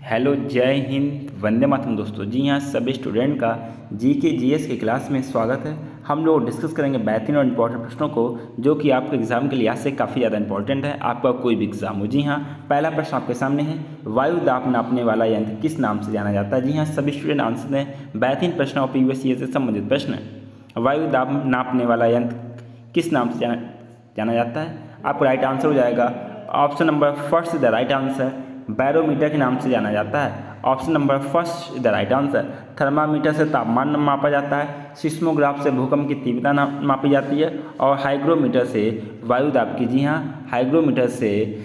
Hello, जय हिंद, वंदे मातरम दोस्तों। जी हाँ, सभी स्टूडेंट का जीके जीएस की क्लास में स्वागत है। हम लोग डिस्कस करेंगे बेहतरीन और इम्पोर्टेंट प्रश्नों को जो कि आपके एग्जाम के लिहाज से काफ़ी ज़्यादा इंपॉर्टेंट है, आपका कोई भी एग्जाम हो। जी हाँ, पहला प्रश्न आपके सामने है, वायु दाब नापने वाला यंत्र किस नाम से जाना जाता है। जी हाँ, सभी स्टूडेंट आंसर दें। बेहतरीन प्रश्न और पीवीएससी से संबंधित प्रश्न है। वायु दाब नापने वाला यंत्र किस नाम से जाना जाता है। आपका राइट आंसर हो जाएगा option number first is the right answer, barometer के नाम से जाना जाता है। Option number first is the right answer. Thermometer से तापमान मापा जाता है, सिस्मोग्राफ से भूकंप की तीव्रता मापी जाती है, और हाइग्रोमीटर से वायु दाब की, जी हाँ, हाइग्रोमीटर से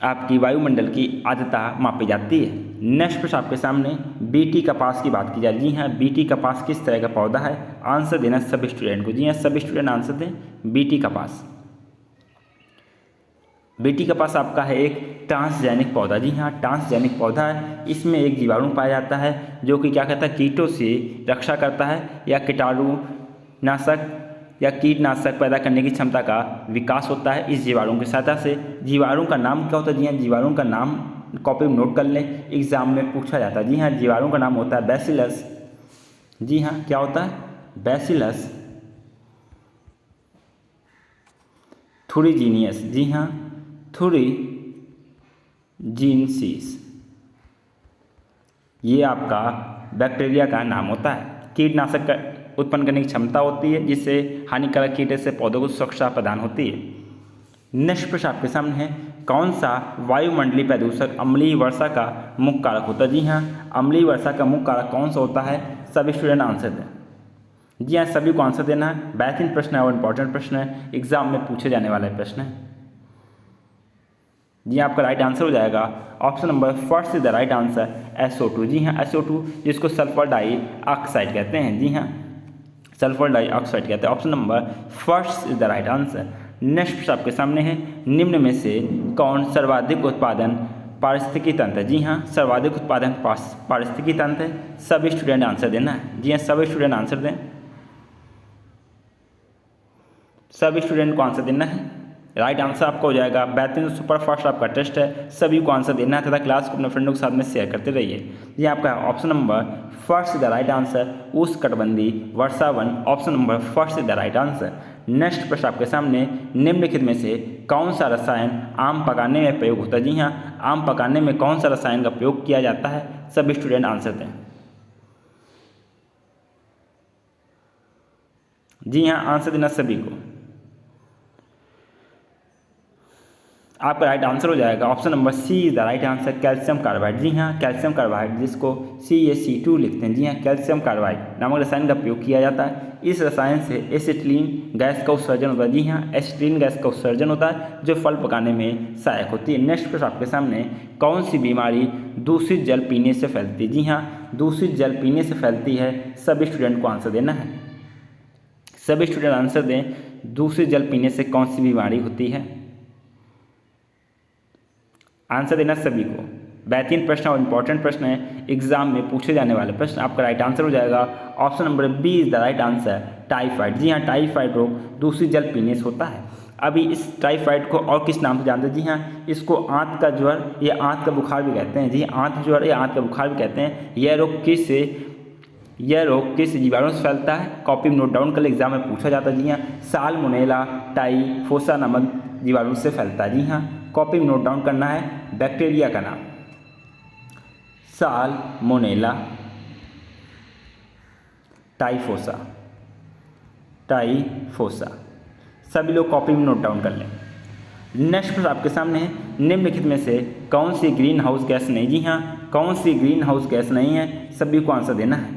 आपकी वायुमंडल की आर्द्रता मापी जाती है। नेक्स्ट प्रश्न आपके सामने, बीटी कपास की बात की जाए। जी हाँ, बीटी कपास किस तरह का पौधा है। आंसर देना सभी स्टूडेंट को। जी हाँ, सभी स्टूडेंट आंसर दें। बीटी कपास, बीटी कपास आपका है एक ट्रांसजेनिक पौधा। जी हाँ, ट्रांसजेनिक पौधा है। इसमें एक जीवाणु पाया जाता है जो कि क्या कहता है, कीटों से रक्षा करता है, या कीटाणुनाशक या कीटनाशक पैदा करने की क्षमता का विकास होता है इस जीवाणु की सहायता से। जीवाणु का नाम क्या होता है। जी हाँ, जीवाणु का नाम कॉपी में नोट कर लें, एग्जाम में पूछा जाता है। जी हाँ, जीवाणु का नाम होता है बैसिलस। जी हाँ, क्या होता है, बैसिलस थुरिजीनियस। जी हाँ, थुरिजिनसिस, ये आपका बैक्टीरिया का नाम होता है। कीटनाशक का उत्पन्न करने की क्षमता होती है जिससे हानिकारक कीड़े से पौधों को सुरक्षा प्रदान होती है। नेक्स्ट प्रश्न आपके सामने है, कौन सा वायुमंडलीय प्रदूषक अम्लीय वर्षा का मुख्य कारक होता है। जी हाँ, अम्लीय वर्षा का मुख्य कारक कौन सा होता है। सभी स्टूडेंट आंसर दें। जी हाँ, सभी को आंसर देना है। बेहतरीन प्रश्न है और इंपॉर्टेंट प्रश्न है, एग्जाम में पूछे जाने वाला प्रश्न है। जी आपका राइट आंसर हो जाएगा option number first is the right answer, SO2। जी हाँ, SO2 जिसको सल्फर डाइऑक्साइड कहते हैं। जी हाँ, सल्फर डाइऑक्साइड कहते हैं। Option number first is the right answer. Next प्रश्न आपके सामने है, निम्न में से कौन सर्वाधिक उत्पादन पारिस्थितिकी तंत्र है। जी हाँ, सर्वाधिक उत्पादन पारिस्थितिकी तंत्र है। सभी स्टूडेंट आंसर देना है। जी हाँ, सभी स्टूडेंट आंसर दें। सभी स्टूडेंट को आंसर देना है। राइट आंसर आपका हो जाएगा बेहतरीन सुपर फास्ट आपका टेस्ट है, सभी को आंसर देना है तथा क्लास को अपने फ्रेंडों के साथ में शेयर करते रहिए। ये आपका option number first is the right answer, उष्णकटिबंधीय वर्षावन। Option number first is the right answer. Next प्रश्न आपके सामने, निम्नलिखित में से कौन सा रसायन आम पकाने में प्रयोग होता है। जी हाँ, आम पकाने में कौन सा रसायन का प्रयोग किया जाता है। सभी स्टूडेंट आंसर दें। जी हाँ, आंसर देना सभी को। आपका राइट आंसर हो जाएगा option number C is the right answer, calcium carbide. जी हाँ, कैल्शियम कार्बाइड जिसको CaC2 लिखते हैं। जी हाँ, कैल्शियम कार्बाइड नामक रसायन का प्रयोग किया जाता है। इस रसायन से एसिटिलीन गैस का उत्सर्जन होता है। जी हाँ, एसिटिलीन गैस का उत्सर्जन होता है जो फल पकाने में सहायक होती है। नेक्स्ट प्रश्न आपके सामने, कौन सी बीमारी दूषित जल पीने से फैलती है। जी हाँ, दूषित जल पीने से फैलती है। सभी स्टूडेंट को आंसर देना है। सभी स्टूडेंट आंसर दें, दूषित जल पीने से कौन सी बीमारी होती है। आंसर देना सभी को। बेहतरीन प्रश्न और इंपॉर्टेंट प्रश्न है, एग्जाम में पूछे जाने वाले प्रश्न। आपका राइट आंसर हो जाएगा option number B is the right answer, typhoid. जी हाँ, टाइफाइड रोग दूषित जल पीने से होता है। अभी इस टाइफाइड को और किस नाम से जानते हैं। जी हाँ, इसको आंत का ज्वर या आंत का बुखार भी कहते हैं। जी, आंत ज्वर या आंत का बुखार भी कहते हैं। यह रोग किस जीवाणु से फैलता है। कॉपी में नोट डाउन कर, एग्जाम में पूछा जाता है। जी हाँ, साल्मोनेला टाइफोसा नामक जीवाणु से फैलता है। जी हाँ, कॉपी में नोट डाउन करना है बैक्टीरिया का नाम, साल्मोनेला टाइफोसा। सभी लोग कॉपी में नोट डाउन कर लें। नेक्स्ट प्रश्न आपके सामने है, निम्नलिखित में से कौन सी ग्रीन हाउस गैस नहीं। जी हाँ, कौन सी ग्रीन हाउस गैस नहीं है। सभी को आंसर देना है।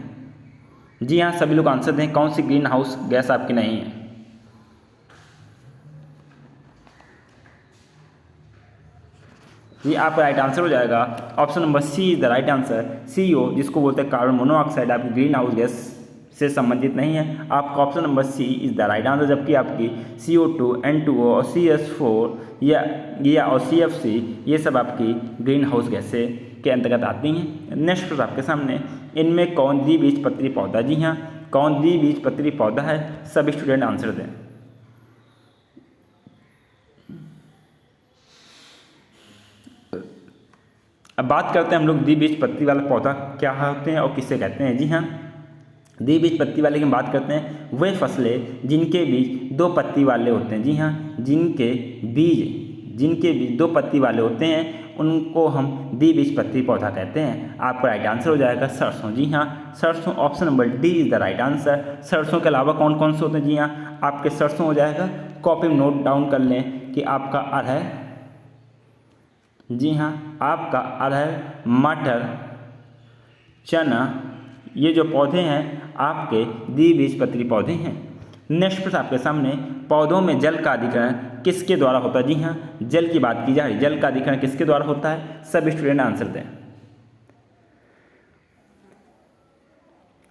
जी हाँ, सभी लोग आंसर दें, कौन सी ग्रीन हाउस गैस आपकी नहीं है। ये आपका राइट आंसर हो जाएगा option number C is the right answer, CO जिसको बोलते हैं कार्बन मोनोऑक्साइड, आपकी ग्रीन हाउस गैस से संबंधित नहीं है। आपका option number C is the right answer, जबकि आपकी CO2, N2O और CS4 या और CFC ये सब आपकी ग्रीन हाउस गैस से के अंतर्गत आती हैं। नेक्स्ट प्रश्न आपके सामने, इनमें कौन द्विबीजपत्री पौधा। जी हाँ, कौन द्विबीजपत्री पौधा है। सभी स्टूडेंट आंसर दें। अब बात करते हैं हम लोग द्विबीजपत्री वाला पौधा क्या होते हैं और किसे कहते हैं। जी हाँ, द्विबीजपत्री वाले की बात करते हैं वे फसलें जिनके बीज 2 पत्ती वाले होते हैं। जी हाँ, जिनके बीज 2 पत्ती वाले होते हैं उनको हम द्विबीजपत्री पौधा कहते हैं। आपका राइट आंसर हो जाएगा सरसों। जी हाँ, सरसों, option number D is the right answer. सरसों के अलावा कौन कौन से होते हैं? जी हाँ, आपके सरसों हो जाएगा, कॉपी में नोट डाउन कर लें कि आपका अरहर, जी हाँ, आपका अरहर, मटर, चना, ये जो पौधे हैं आपके द्विबीजपत्री पौधे हैं। नेक्स्ट प्रश्न आपके सामने, पौधों में जल का अधिकरण किसके द्वारा होता है? जी हाँ, जल की बात की जा रही है, जल का अधिकरण किसके द्वारा होता है? सभी स्टूडेंट आंसर दें।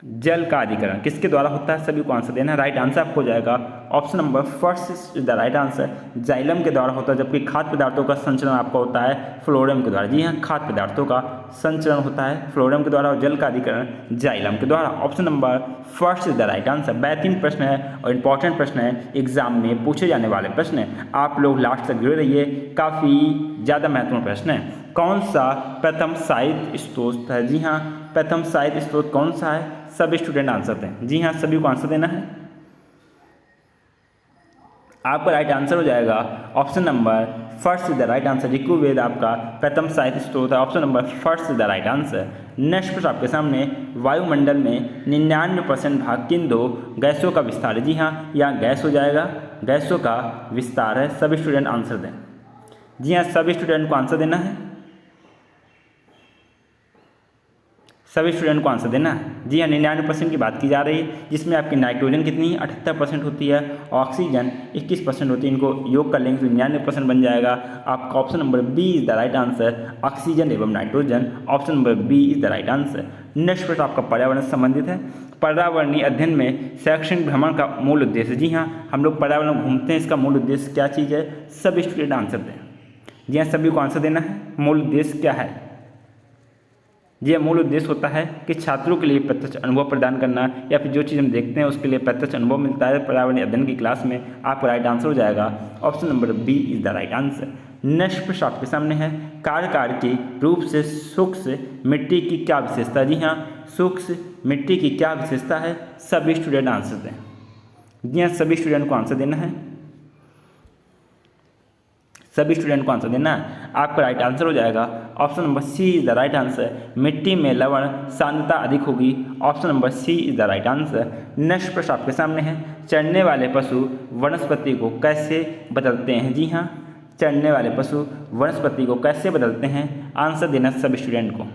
जल का अधिकरण किसके द्वारा होता है? सभी को आंसर देना है। राइट आंसर आपको हो जाएगा option number first is the right answer, xylem के द्वारा होता है। जबकि खाद्य पदार्थों का संचरण आपका होता है फ्लोएम के द्वारा। जी हाँ, खाद्य पदार्थों का संचरण होता है फ्लोएम के द्वारा और जल का अधिकरण जाइलम के द्वारा। Option number first is the right answer. बेहतरीन प्रश्न है और इंपॉर्टेंट प्रश्न है, एग्जाम में पूछे जाने वाले प्रश्न है। आप लोग लास्ट तक जुड़े रहिए, काफ़ी ज़्यादा महत्वपूर्ण प्रश्न है। कौन सा प्रथम साहित्य स्रोत है? जी हाँ, प्रथम साहित्य स्रोत कौन सा है? सभी स्टूडेंट आंसर दें। जी हाँ, सभी को आंसर देना है। आपका राइट आंसर हो जाएगा option number first is the right answer. Rigveda आपका प्रथम साहित्य स्रोत है। Option number first is the right answer. Next प्रश्न आपके सामने, वायुमंडल में 99% भाग किन 2 गैसों का विस्तार है? जी हाँ, यहाँ गैस हो जाएगा, गैसों का विस्तार है। सभी स्टूडेंट आंसर दें। जी हाँ, सभी स्टूडेंट को आंसर देना है। सभी स्टूडेंट को आंसर देना है। जी हाँ, 99% की बात की जा रही है, जिसमें आपकी नाइट्रोजन कितनी है? 78% होती है, ऑक्सीजन 21% होती है। इनको योग कर लेंगे तो 99% बन जाएगा। आपका option number B is the right answer, oxygen एवं nitrogen. Option number B is the right answer. Next प्रश्न आपका पर्यावरण से संबंधित है। पर्यावरणीय अध्ययन में शैक्षणिक भ्रमण का मूल उद्देश्य? जी हाँ, हम लोग पर्यावरण में घूमते हैं, इसका मूल उद्देश्य क्या चीज़ है? सभी स्टूडेंट आंसर दें। जी हाँ, सभी को आंसर देना है। मूल उद्देश्य क्या है? ये मूल उद्देश्य होता है कि छात्रों के लिए प्रत्यक्ष अनुभव प्रदान करना, या फिर जो चीज़ हम देखते हैं उसके लिए प्रत्यक्ष अनुभव मिलता है पर्यावरणीय अध्ययन की क्लास में। आपका राइट आंसर हो जाएगा option number B is the right answer. Next प्रश्न आपके सामने है, कार्यकारी रूप से शुष्क मिट्टी की क्या विशेषता? जी हाँ, शुष्क मिट्टी की क्या विशेषता है? सभी स्टूडेंट आंसर दें। जी हाँ, सभी स्टूडेंट को आंसर देना है। सभी स्टूडेंट को आंसर देना है। आपका राइट आंसर हो जाएगा option number C is the right answer, मिट्टी में लवण सांद्रता अधिक होगी। Option number C is the right answer. Next प्रश्न आपके सामने है, चढ़ने वाले पशु वनस्पति को कैसे बदलते हैं? जी हाँ, चढ़ने वाले पशु वनस्पति को कैसे बदलते हैं? आंसर देना सभी स्टूडेंट को।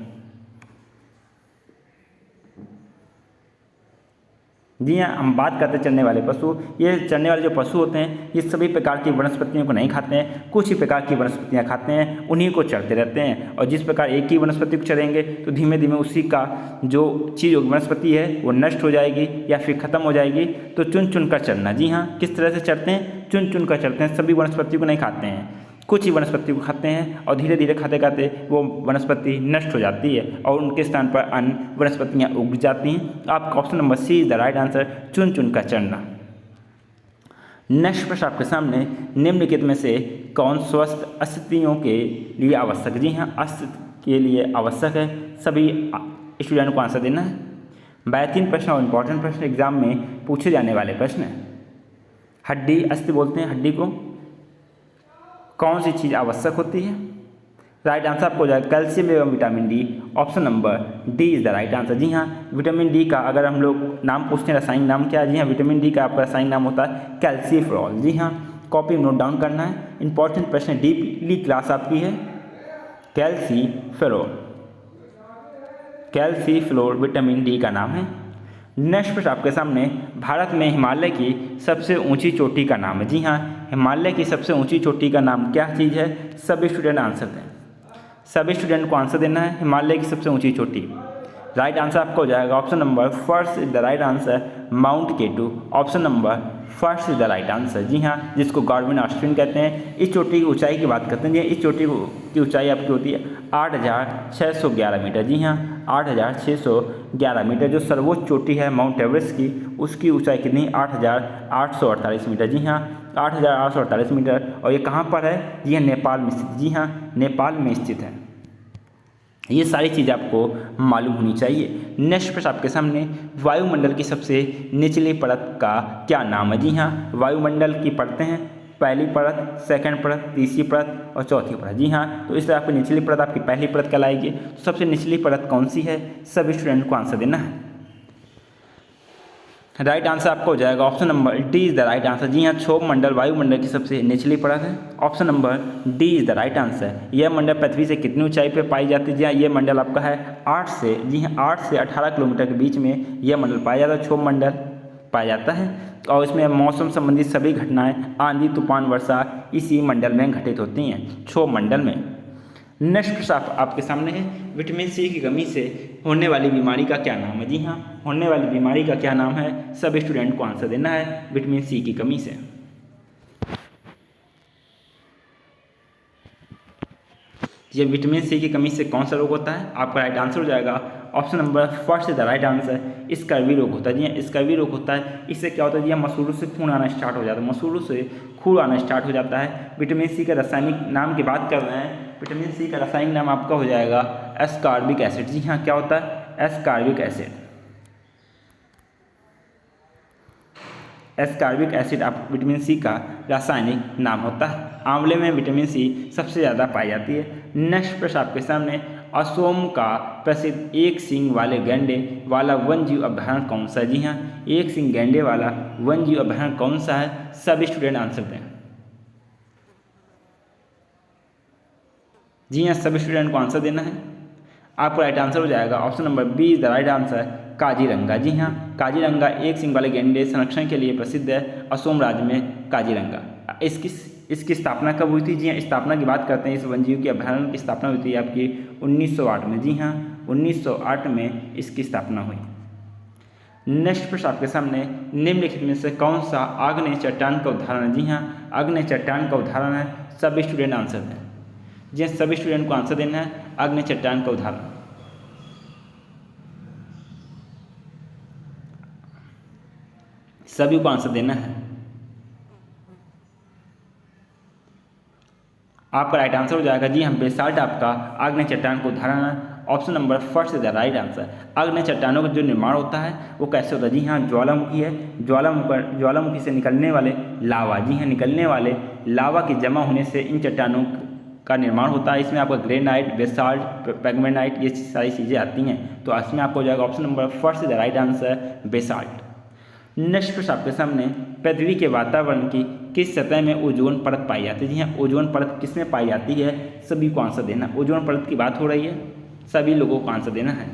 जी हाँ, हम बात करते हैं चढ़ने वाले पशु। ये चढ़ने वाले जो पशु होते हैं ये सभी प्रकार की वनस्पतियों को नहीं खाते हैं, कुछ ही प्रकार की वनस्पतियाँ खाते हैं, उन्हीं को चढ़ते रहते हैं। और जिस प्रकार एक ही वनस्पति को चढ़ेंगे तो धीमे धीमे उसी का जो चीज़ वनस्पति है वो नष्ट हो जाएगी या फिर ख़त्म हो जाएगी। तो चुन चुन कर चढ़ना। जी हाँ, किस तरह से चढ़ते हैं? चुन चुन कर चढ़ते हैं। सभी वनस्पति को नहीं खाते हैं, कुछ ही वनस्पति को खाते हैं और धीरे धीरे खाते खाते वो वनस्पति नष्ट हो जाती है और उनके स्थान पर अन्य वनस्पतियाँ उग जाती हैं। आपका option number C is the right answer, चुन चुन कर चढ़ना। नेक्स्ट प्रश्न आपके सामने, निम्नलिखित में से कौन स्वस्थ अस्तित्वों के लिए आवश्यक? जी हाँ, अस्तित्व के लिए आवश्यक है। सभी स्टूडेंट को आंसर देना है। बेहतरीन प्रश्न और इंपॉर्टेंट प्रश्न, एग्जाम में पूछे जाने वाले प्रश्न है। हड्डी, अस्थि बोलते हैं हड्डी को। कौन सी चीज़ आवश्यक होती है? राइट आंसर आपको हो जाएगा कैल्शियम एवं vitamin D. Option number D is the right answer. जी हाँ, विटामिन डी का अगर हम लोग नाम पूछते हैं रासायनिक नाम क्या है? जी हाँ, विटामिन डी का आपका रासायनिक नाम होता है कैल्सीफेरॉल। जी हाँ, कॉपी में नोट डाउन करना है। इंपॉर्टेंट प्रश्न है, डीपली क्लास आपकी है। कैल्सीफेरॉल, कैल्सीफेरॉल विटामिन डी का नाम है। नेक्स्ट प्रश्न आपके सामने, भारत में हिमालय की सबसे ऊंची चोटी का नाम है। जी हाँ, हिमालय की सबसे ऊंची चोटी का नाम क्या चीज़ है? सभी स्टूडेंट आंसर दें। सभी स्टूडेंट को आंसर देना है। हिमालय की सबसे ऊंची चोटी, राइट आंसर आपका हो जाएगा option number first is the right answer, mount K two. Option number first is the right answer. जी हाँ, जिसको गार्डविन ऑस्ट्रिन कहते हैं। इस चोटी की ऊंचाई की बात करते हैं। इस चोटी की ऊंचाई आपकी होती है 8,611 मीटर। जी हाँ, 8,611 मीटर। जो सर्वोच्च चोटी है माउंट एवरेस्ट की, उसकी ऊंचाई कितनी? 8,848 मीटर। जी हाँ, 8,848 मीटर। और ये कहाँ पर है? ये नेपाल में स्थित। जी हाँ, नेपाल में स्थित है। ये सारी चीज़ें आपको मालूम होनी चाहिए। नेक्स्ट प्रश्न आपके सामने, वायुमंडल की सबसे निचली परत का क्या नाम है? जी हाँ, वायुमंडल की परतें हैं, पहली परत, सेकंड परत, तीसरी परत और चौथी परत। जी हाँ, तो इस तरह आपकी निचली परत आपकी पहली परत कहलाएगी। तो सबसे निचली परत कौन सी है? सभी स्टूडेंट को आंसर देना है। राइट आंसर आपका हो जाएगा option number D is the right answer. जी हाँ, क्षोभ मंडल वायुमंडल की सबसे निचली परत है। Option number D is the right answer. यह मंडल पृथ्वी से कितनी ऊंचाई पर पाई जाती है? जी हाँ, यह मंडल आपका है 8 से 18 किलोमीटर के बीच में यह मंडल पाया जाता है, क्षोभ मंडल पाया जाता है। और इसमें मौसम संबंधित सभी घटनाएं, आंधी, तूफान, वर्षा इसी मंडल में घटित होती हैं, क्षोभ मंडल में। नेक्स्ट प्रश्न आपके सामने है, विटामिन सी की कमी से होने वाली बीमारी का क्या नाम है? जी हाँ, होने वाली बीमारी का क्या नाम है? सब स्टूडेंट को आंसर देना है विटामिन सी की कमी से। ये विटामिन सी की कमी से कौन सा रोग होता है? आपका राइट आंसर हो जाएगा option number first is the right answer, scurvy रोग होता है। जी हाँ, स्कर्वी रोग होता है। इससे क्या होता है? जी हाँ, मसूड़ों से खून आना स्टार्ट हो जाता है, मसूड़ों से खून आना स्टार्ट हो जाता है। विटामिन सी का रासायनिक नाम की बात कर रहे हैं, विटामिन सी का रासायनिक नाम आपका हो जाएगा एस्कॉर्बिक एसिड। जी हाँ, क्या होता है? Ascorbic acid. एस्कॉर्बिक एसिड आप विटामिन सी का रासायनिक नाम होता है। आंवले में विटामिन सी सबसे ज़्यादा पाई जाती है। नेक्स्ट प्रश्न आपके सामने, असोम का प्रसिद्ध एक सींग वाले गैंडे वाला वन्यजीव अभयारण्य कौन सा है? जी हाँ, एक सींग गैंडे वाला वन्यजीव अभयारण्य कौन सा है? सभी स्टूडेंट आंसर दें। जी हाँ, सभी स्टूडेंट को आंसर देना है। आपका राइट आंसर हो जाएगा option number B is the right answer, Kaziranga. जी हाँ, काजीरंगा एक सींग वाले गैंडे संरक्षण के लिए प्रसिद्ध है, असम राज्य में काजीरंगा। इसकी स्थापना कब हुई थी? जी हाँ, स्थापना की बात करते हैं, इस वन्यजीव के अभयारण्य की स्थापना हुई थी आपकी 1908 में। जी हाँ, 1908 में इसकी स्थापना हुई। नेक्स्ट प्रश्न आपके सामने, निम्नलिखित में से कौन सा आग्नेय चट्टान का उदाहरण है? जी हाँ, आग्नेय चट्टान का उदाहरण है। सभी स्टूडेंट आंसर दें। जी हाँ, सभी स्टूडेंट को आंसर देना है, आग्नेय चट्टान का उदाहरण। सभी को आंसर देना है। आपका राइट आंसर हो जाएगा जी हाँ, बेसाल्ट आपका आग्नेय चट्टान का उदाहरण है। Option number first is the right answer. आग्नेय चट्टानों का जो निर्माण होता है वो कैसे होता है? जी हाँ, ज्वालामुखी है, ज्वालामुखी से निकलने वाले लावा, जी हाँ, निकलने वाले लावा के जमा होने से इन चट्टानों का निर्माण होता है। इसमें आपका ग्रेनाइट, बेसाल्ट, पैगमेनाइट ये सारी चीज़ें आती हैं। तो इसमें आपको हो जाएगा option number first is the right answer, basalt. Next प्रश्न आपके सामने, पृथ्वी के वातावरण की किस सतह में ओजोन परत पाई जाती है? जी हाँ, ओजोन परत किसमें पाई जाती है? सभी को आंसर देना। ओजोन परत की बात हो रही है, सभी लोगों को आंसर देना है।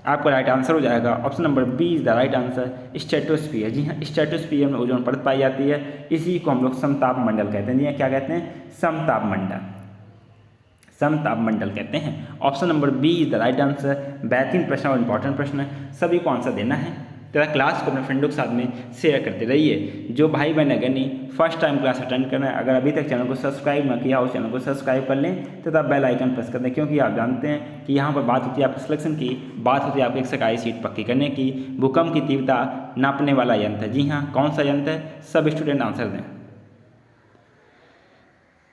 आपका राइट आंसर हो जाएगा option number B is the right answer, stratosphere. जी हाँ, स्ट्रेटोस्फीयर में ओजोन परत पाई जाती है। इसी को हम लोग समताप मंडल कहते हैं। जी हाँ, क्या कहते हैं? समताप मंडल, समताप मंडल कहते हैं। Option number B is the right answer. बेहतरीन प्रश्न और इंपॉर्टेंट प्रश्न है, सभी को आंसर देना है। तथा क्लास को अपने फ्रेंडों के साथ में शेयर करते रहिए। जो भाई बहन अगर नहीं फर्स्ट टाइम क्लास अटेंड करना है, अगर अभी तक चैनल को सब्सक्राइब ना किया हो, चैनल को सब्सक्राइब कर लें तथा बेल आइकन प्रेस कर दें, क्योंकि आप जानते हैं कि यहाँ पर बात होती है आपके सिलेक्शन की, बात होती है आपकी एक सरकारी सीट पक्की करने की। भूकंप की तीव्रता नापने वाला यंत्र है। जी हाँ, कौन सा यंत्र है? सब स्टूडेंट आंसर दें।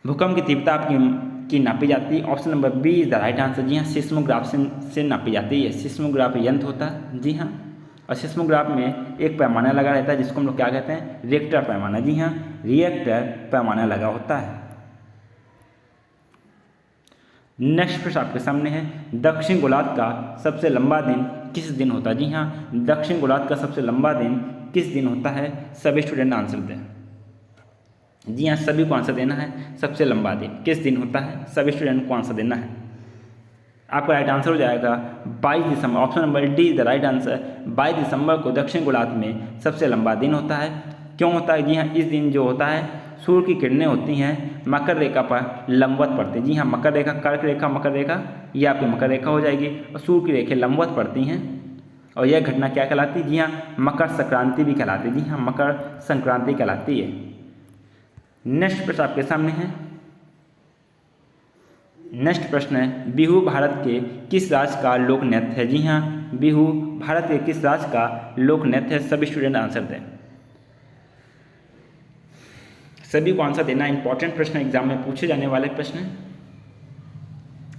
भूकंप की तीव्रता आपकी नापी जाती है। Option number B is the right answer. जी हाँ, सिस्मोग्राफ से नापी जाती है। सिस्मोग्राफ यंत्र होता है। जी हाँ, और सिस्मोग्राफ में एक पैमाना लगा रहता है जिसको हम लोग क्या कहते हैं? रिएक्टर पैमाना। जी हाँ, रिएक्टर पैमाना लगा होता है। नेक्स्ट प्रश्न आपके सामने है, दक्षिण गोलार्ध का सबसे लंबा दिन किस दिन होता है? जी हाँ, दक्षिण गोलार्ध का सबसे लंबा दिन किस दिन होता है? सभी स्टूडेंट आंसर दें। जी हाँ, सभी को आंसर देना है। सबसे लंबा दिन किस दिन होता है? सभी स्टूडेंट को आंसर देना है। आपका राइट आंसर हो जाएगा 22 दिसंबर। Option number D is the right answer. 22 दिसंबर को दक्षिण गोलार्ध में सबसे लंबा दिन होता है। क्यों होता है? जी हाँ, इस दिन जो होता है सूर्य की किरणें होती हैं मकर रेखा पर लंबवत पड़ती हैं। जी हाँ, मकर रेखा, कर्क रेखा, मकर रेखा, ये आपकी मकर रेखा हो जाएगी और सूर्य की रेखाएं लंबवत पड़ती हैं। और यह घटना क्या कहलाती है? जी हाँ, मकर संक्रांति भी कहलाती है। जी हाँ, मकर संक्रांति कहलाती है। नेक्स्ट प्रश्न आपके सामने है। नेक्स्ट प्रश्न है, बिहू भारत के किस राज्य का लोक नृत्य है? जी हाँ, बिहू भारत के किस राज्य का लोक नृत्य है? सभी स्टूडेंट आंसर दें। सभी को आंसर देना। इंपॉर्टेंट प्रश्न, एग्जाम में पूछे जाने वाले प्रश्न हैं।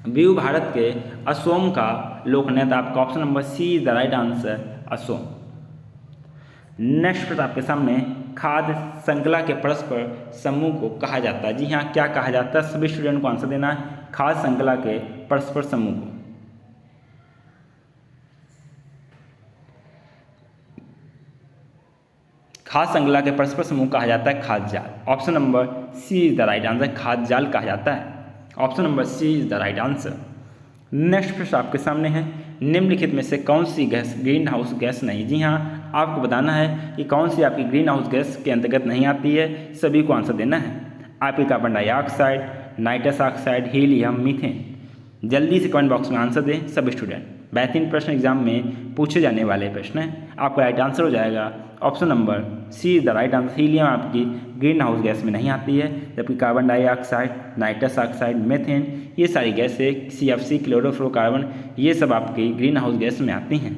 बिहू भारत के असोम का लोक नृत्य। आपका option number C is the right answer, Assam. Next आपके सामने खाद्य श्रृंखला के परस्पर समूह को कहा जाता है। जी हाँ, क्या कहा जाता है? सभी स्टूडेंट को आंसर देना है। खाद्य श्रृंखला के परस्पर समूह को खाद्य श्रृंखला के परस्पर समूह कहा जाता है खाद्य जाल। Option number C is the right answer, खाद्य जाल कहा जाता है। Option number C is the right answer. Next प्रश्न आपके सामने है, निम्नलिखित में से कौन सी गैस ग्रीन हाउस गैस नहीं? जी हाँ, आपको बताना है कि कौन सी आपकी ग्रीन हाउस गैस के अंतर्गत नहीं आती है। सभी को आंसर देना है। आपकी carbon dioxide, nitrous oxide, helium, methane. जल्दी से कमेंट बॉक्स में आंसर दें सब स्टूडेंट। बेहतरीन प्रश्न एग्जाम में पूछे जाने वाले प्रश्न हैं। आपका राइट आंसर हो जाएगा option number C is the right answer. Helium आपकी ग्रीन हाउस गैस में नहीं आती है, जबकि carbon dioxide, nitrous oxide, methane, ये सारी गैसें, CFC, क्लोरोफ्लोरोकार्बन, ये सब आपकी ग्रीन हाउस गैस में आती हैं।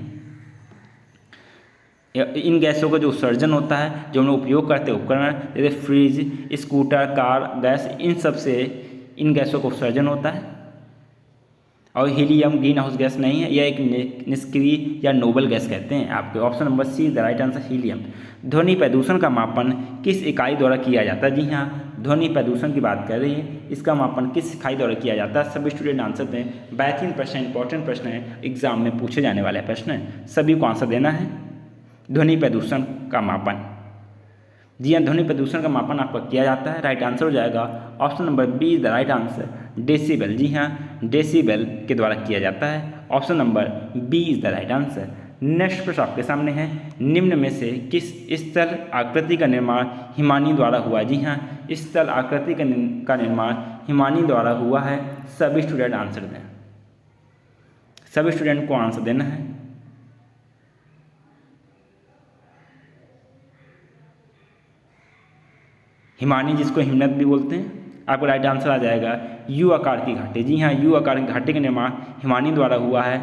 इन गैसों का जो उत्सर्जन होता है, जो हम लोग उपयोग करते हैं उपकरण जैसे फ्रिज, स्कूटर, कार, गैस, इन सब से इन गैसों का उत्सर्जन होता है। और हीलियम ग्रीन हाउस गैस नहीं है, यह एक निष्क्रिय या नोबल गैस कहते हैं। आपके option number see the right answer, helium. ध्वनि प्रदूषण का मापन किस इकाई द्वारा किया जाता है? जी हाँ, ध्वनि प्रदूषण की बात कर रही है, इसका मापन किस इकाई द्वारा किया जाता है? सभी स्टूडेंट आंसर दें। बेहतरीन प्रश्न, इंपॉर्टेंट प्रश्न है, एग्जाम में पूछे जाने वाले प्रश्न है, सभी को आंसर देना है। ध्वनि प्रदूषण का मापन, जी हाँ, ध्वनि प्रदूषण का मापन आपका किया जाता है। राइट आंसर हो जाएगा option number B is the right answer, decibel. जी हाँ, डेसिबल के द्वारा किया जाता है। Option number B is the right answer. Next प्रश्न आपके सामने है, निम्न में से किस स्थल आकृति का निर्माण हिमानी द्वारा हुआ? जी हाँ, स्थल आकृति का निर्माण हिमानी द्वारा हुआ है। सभी स्टूडेंट आंसर दें। सभी स्टूडेंट को आंसर देना है। हिमानी जिसको हिमनद भी बोलते हैं। आपको राइट आंसर आ जाएगा यू आकार की घाटी। जी हाँ, यू आकार की घाटी का निर्माण हिमानी द्वारा हुआ है।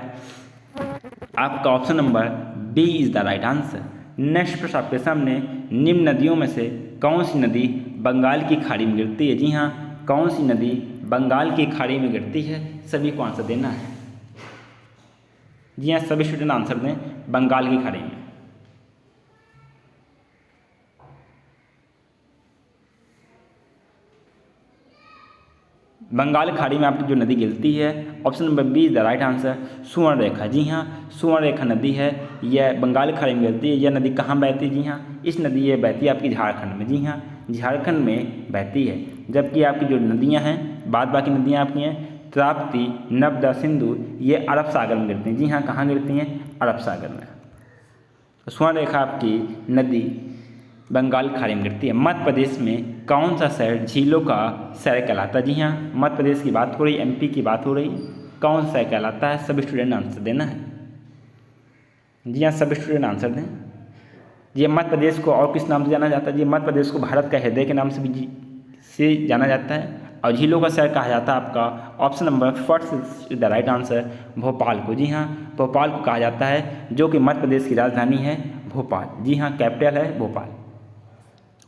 आपका option number B is the right answer. Next प्रश्न आपके सामने, निम्न नदियों में से कौन सी नदी बंगाल की खाड़ी में गिरती है? जी हाँ, कौन सी नदी बंगाल की खाड़ी में गिरती है? सभी को आंसर देना है। जी हाँ, सभी स्टूडेंट आंसर दें, बंगाल की खाड़ी में। बंगाल खाड़ी में आपकी जो नदी गिरती है, option number B is the right answer, Subarnarekha. जी हाँ, सुवर्ण रेखा नदी है, यह बंगाल खाड़ी में गिरती है। यह नदी कहाँ बहती है? जी हाँ, इस नदी ये बहती है आपकी झारखंड में। जी हाँ, झारखंड में बहती है। जबकि आपकी जो नदियाँ हैं, बाद बाकी नदियाँ आपकी हैं ताप्ती, नर्मदा, सिंधु, ये अरब सागर में गिरती हैं। जी हाँ, कहाँ गिरती हैं? अरब सागर में। स्वर्ण रेखा आपकी नदी बंगाल खाड़ी में गिरती है। मध्य प्रदेश में कौन सा शहर झीलों का शहर कहलाता है? जी हाँ, मध्य प्रदेश की बात हो रही, MP की बात हो रही, कौन सा शहर कहलाता है? सभी स्टूडेंट आंसर देना है। जी हाँ, सभी स्टूडेंट आंसर दें। जी, मध्य प्रदेश को और किस नाम से जाना जाता है? जी, मध्य प्रदेश को भारत का हृदय के नाम से भी जाना जाता है। और झीलों का शहर कहा जाता है आपका option number first the right answer, Bhopal को। जी हाँ, भोपाल को कहा जाता है, जो कि मध्य प्रदेश की राजधानी है भोपाल। जी हाँ, कैपिटल है Bhopal.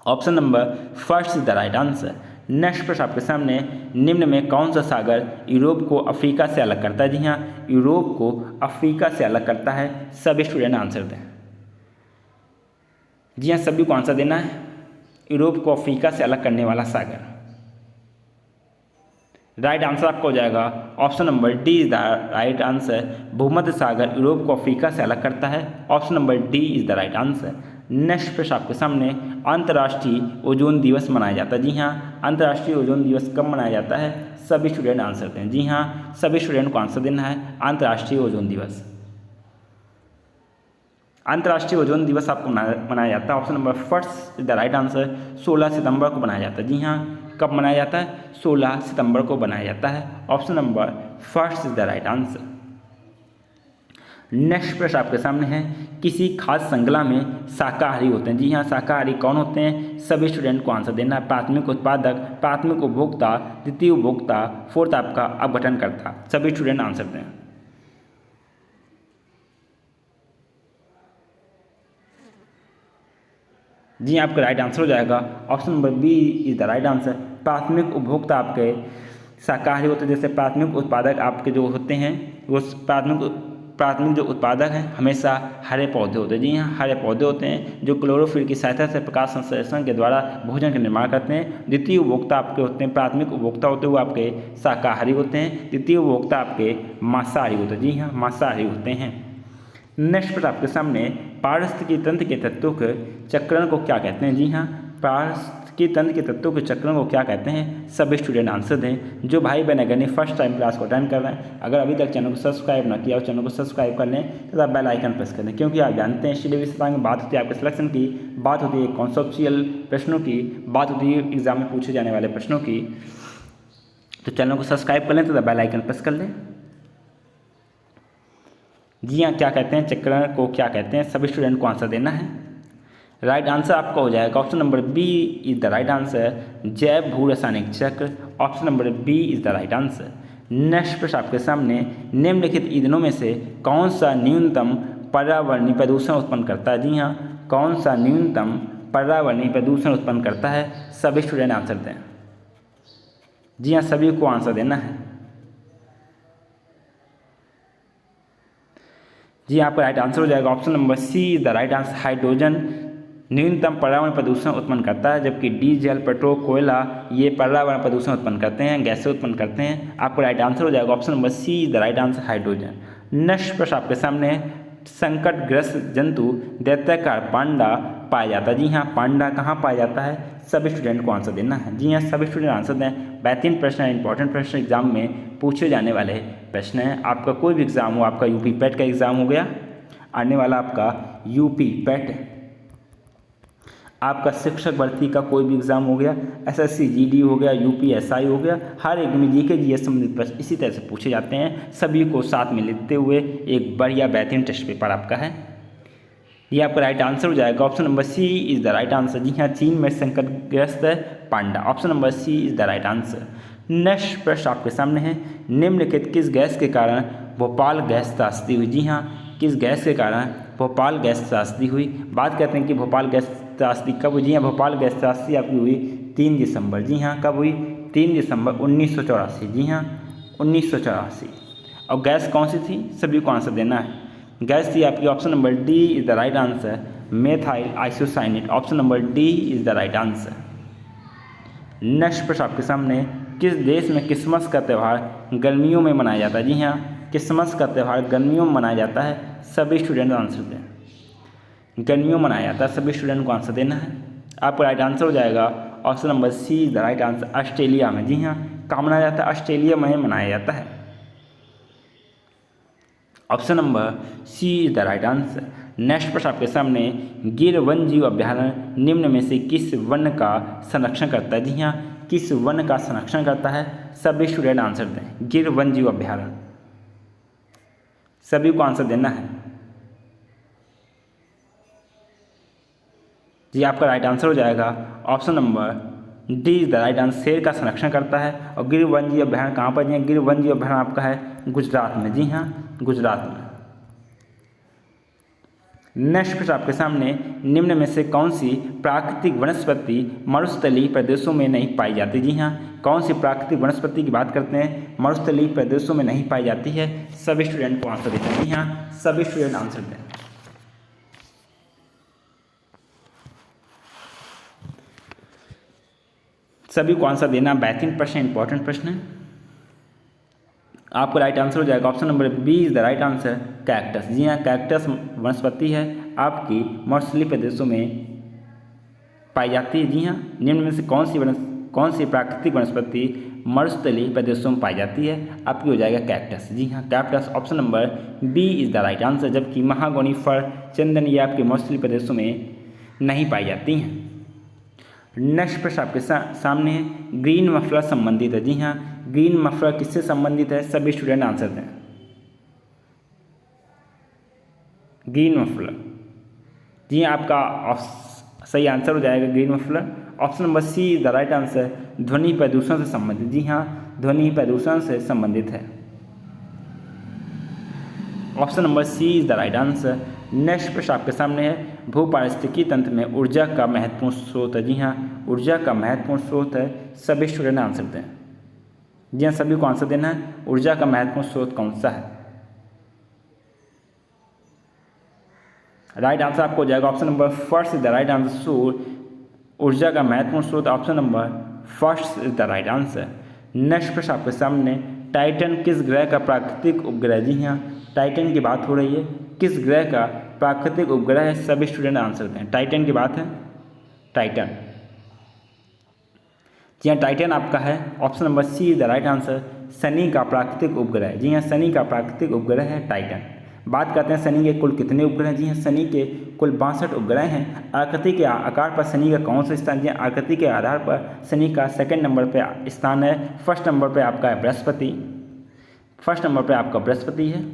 Option number first is the right answer. Next प्रश्न आपके सामने, निम्न में कौन सा सागर यूरोप को अफ्रीका से अलग करता है? जी हाँ, यूरोप को अफ्रीका से अलग करता है। सभी स्टूडेंट आंसर दें। जी हाँ, सभी को आंसर देना है। यूरोप को अफ्रीका से अलग करने वाला सागर। राइट आंसर आपका हो जाएगा option number D is the right answer, भूमध्य सागर यूरोप को अफ्रीका से अलग करता है। Option number D is the right answer. Next प्रश्न आपके सामने, अंतर्राष्ट्रीय ओजोन दिवस मनाया जाता है। जी हाँ, अंतर्राष्ट्रीय ओजोन दिवस कब मनाया जाता है? सभी स्टूडेंट आंसर दें। जी हाँ, सभी स्टूडेंट को आंसर देना है। अंतर्राष्ट्रीय ओजोन दिवस, अंतर्राष्ट्रीय ओजोन दिवस आपको मनाया जाता है। Option number first is the right answer, 16 सितंबर को मनाया जाता है। जी हाँ, कब मनाया जाता है? 16 सितंबर को बनाया जाता है। Option number first is the right answer. Next प्रश्न आपके सामने है, किसी खाद्य श्रृंखला में शाकाहारी होते हैं? जी हाँ, शाकाहारी कौन होते हैं? सभी स्टूडेंट को आंसर देना है। प्राथमिक उत्पादक, प्राथमिक उपभोक्ता, द्वितीय उपभोक्ता, फोर्थ आपका अपघटनकर्ता। सभी स्टूडेंट आंसर दें। जी, आपका राइट आंसर हो जाएगा option number B is the right answer, प्राथमिक उपभोक्ता आपके शाकाहारी होते हैं, जैसे प्राथमिक उत्पादक आपके जो होते हैं वो प्राथमिक जो उत्पादक हैं हमेशा हरे पौधे होते हैं। जी हाँ, हरे पौधे होते हैं जो क्लोरोफिल की सहायता से प्रकाश संश्लेषण के द्वारा भोजन का निर्माण करते हैं। द्वितीय उपभोक्ता आपके होते हैं, प्राथमिक उपभोक्ता होते हैं वो आपके शाकाहारी होते हैं। द्वितीय उपभोक्ता आपके मांसाहारी होते हैं। जी हाँ, मांसाहारी होते हैं। नेक्स्ट पर आपके सामने पारिस्थितिकी तंत्र के तत्वों के चक्रण को क्या कहते हैं। जी हाँ, पारिस्थितिकी तंत्र के तत्वों के चक्रण को क्या कहते हैं। सभी स्टूडेंट आंसर दें। जो भाई बहन अगर फर्स्ट टाइम क्लास को अटेंड कर रहे हैं, अगर अभी तक चैनल को सब्सक्राइब ना किया और चैनल को सब्सक्राइब कर लें तथा बेल आइकन प्रेस कर दें, क्योंकि आप जानते हैं स्टडी विषय में बात होती है आपके सिलेक्शन की, बात होती है कॉन्सेप्चुअल प्रश्नों की, बात होती है एग्जाम में पूछे जाने वाले प्रश्नों की। तो चैनल को सब्सक्राइब कर लें तथा बेल आइकन प्रेस कर लें। जी हाँ, क्या कहते हैं, चक्रण को क्या कहते हैं, सभी स्टूडेंट को आंसर देना है। राइट आंसर आपका हो जाएगा option number B is the right answer, जैव भू रासायनिक चक्र। Option number B is the right answer. Next प्रश्न आपके सामने, निम्नलिखित ईंधनों में से कौन सा न्यूनतम पर्यावरणीय प्रदूषण उत्पन्न करता है। जी हाँ, कौन सा न्यूनतम पर्यावरणीय प्रदूषण उत्पन्न करता है। सभी स्टूडेंट आंसर दें। जी हाँ, सभी को आंसर देना है। जी, आपका राइट आंसर हो जाएगा option number C is the right answer, hydrogen न्यूनतम पर्यावरण प्रदूषण उत्पन्न करता है, जबकि डीजल, पेट्रोल, कोयला ये पर्यावरण प्रदूषण उत्पन्न करते हैं, गैसें उत्पन्न करते हैं। आपका राइट आंसर हो जाएगा option number C is the right answer, hydrogen. Next प्रश्न आपके सामने, संकटग्रस्त जंतु दैत्याकार पांडा पाया जाता है। जी हाँ, पांडा कहाँ पाया जाता है। सभी स्टूडेंट को आंसर देना है। जी हाँ, सभी स्टूडेंट आंसर दें। बेहतरीन प्रश्न है, इंपॉर्टेंट प्रश्न एग्जाम में पूछे जाने वाले प्रश्न हैं। आपका कोई भी एग्जाम हो, आपका यूपी पेट का एग्जाम हो गया आने वाला, आपका यूपी पेट, आपका शिक्षक भर्ती का कोई भी एग्जाम हो गया, एसएससी जीडी हो गया, यूपीएसआई हो गया, हर एक में जीके जीएस संबंधित प्रश्न इसी तरह से पूछे जाते हैं। सभी को साथ में लेते हुए एक बढ़िया बेहतरीन टेस्ट पेपर आपका है। ये आपका राइट आंसर हो जाएगा option number C is the right answer. जी हाँ, चीन में संकटग्रस्त panda, option number C is the right answer. Next प्रश्न आपके सामने है, निम्नलिखित किस गैस के कारण भोपाल गैस त्रासदी हुई। जी हाँ, किस गैस के कारण भोपाल गैस त्रासदी हुई। बात करते हैं कि भोपाल गैस त्रासदी कब हुई। जी हाँ, भोपाल गैस त्रासदी आपकी हुई 3 दिसंबर। जी हाँ, कब हुई, 3 दिसंबर 1984। जी हाँ, 1984। और गैस कौन सी थी, सभी को आंसर देना है। गैस थी आपकी option number D is the right answer, methyl isocyanate. Option number D is the right answer. Next प्रश्न आपके सामने, किस देश में क्रिसमस का त्यौहार गर्मियों में मनाया जाता है। जी हाँ, क्रिसमस का त्यौहार गर्मियों में मनाया जाता है। सभी स्टूडेंट आंसर दें। गर्मियों में मनाया जाता है, सभी स्टूडेंट को आंसर देना है। आपका राइट आंसर हो जाएगा option number C is the right answer, Australia में। जी हाँ, कहाँ मनाया जाता है, ऑस्ट्रेलिया में मनाया जाता है। Option number C is the right answer. Next प्रश्न आपके सामने, गिर वन जीव अभ्यारण्य निम्न में से किस वन का संरक्षण करता है। जी हाँ, किस वन का संरक्षण करता है। सभी स्टूडेंट आंसर दें। गिर वन जीव अभ्यारण्य, सभी को आंसर देना है। जी, आपका राइट आंसर हो जाएगा option number D is the right answer, शेर का संरक्षण करता है। और गिर वन जीव अभ्यारण्य कहाँ पर है, गिर वन जीव अभ्यारण्य आपका है गुजरात में। जी हाँ, गुजरात में। नेक्स्ट प्रश्न आपके सामने, निम्न में से कौन सी प्राकृतिक वनस्पति मरुस्थलीय प्रदेशों में नहीं पाई जाती। जी हाँ, कौन सी प्राकृतिक वनस्पति की बात करते हैं, मरुस्थलीय प्रदेशों में नहीं पाई जाती है। सभी स्टूडेंट को आंसर देते हैं। जी हाँ, सभी स्टूडेंट आंसर दें। सभी को आंसर देना। बेहतरीन प्रश्न, इंपॉर्टेंट प्रश्न है। आपका राइट आंसर हो जाएगा option number B is the right answer, cactus. जी हाँ, कैक्टस वनस्पति है आपकी मरुस्थलीय प्रदेशों में पाई जाती है। जी हाँ, निम्न में से कौन सी प्राकृतिक वनस्पति मरुस्थलीय प्रदेशों में पाई जाती है। आपकी हो जाएगा कैक्टस। जी हाँ, cactus, option number B is the right answer. जबकि महागौनी, फर, चंदन ये आपके मरुस्थलीय प्रदेशों में नहीं पाई जाती हैं। नेक्स्ट प्रश्न आपके सामने है, ग्रीन मफलर संबंधित है। जी हाँ, ग्रीन मफलर किससे संबंधित है। सभी स्टूडेंट आंसर दें। ग्रीन मफलर, जी हाँ, आपका सही आंसर हो जाएगा green muffler. Option number C is the right answer, ध्वनि प्रदूषण से संबंधित। जी हाँ, ध्वनि प्रदूषण से संबंधित है। Option number C is the right answer. Next प्रश्न आपके सामने है, भूपारिस्थितिकी तंत्र में ऊर्जा का महत्वपूर्ण स्रोत है। जी हाँ, ऊर्जा का महत्वपूर्ण स्रोत है। सभी स्टूडेंट आंसर दें। जी हाँ, सभी को आंसर देना है। ऊर्जा का महत्वपूर्ण स्रोत कौन सा है? राइट आंसर आपको हो जाएगा option number first is the right answer. सूर्य ऊर्जा का महत्वपूर्ण स्रोत, option number first is the right answer. Next प्रश्न आपके सामने, टाइटन किस ग्रह का प्राकृतिक उपग्रह? जी हाँ, टाइटन की बात हो रही है, किस ग्रह का प्राकृतिक उपग्रह है? सभी स्टूडेंट आंसर दें। टाइटन की बात है, टाइटन। जी हाँ, टाइटन आपका है, option number C is the right answer. शनि का प्राकृतिक उपग्रह है। जी हाँ, शनि का प्राकृतिक उपग्रह है टाइटन। बात करते हैं शनि के कुल कितने उपग्रह हैं। जी हाँ, शनि के कुल 62 उपग्रह हैं। आकृति के आकार पर शनि का कौन सा स्थान? जी हाँ, आकृति के आधार पर शनि का सेकंड नंबर पे स्थान है। फर्स्ट नंबर पे आपका है बृहस्पति, फर्स्ट नंबर पे आपका बृहस्पति है।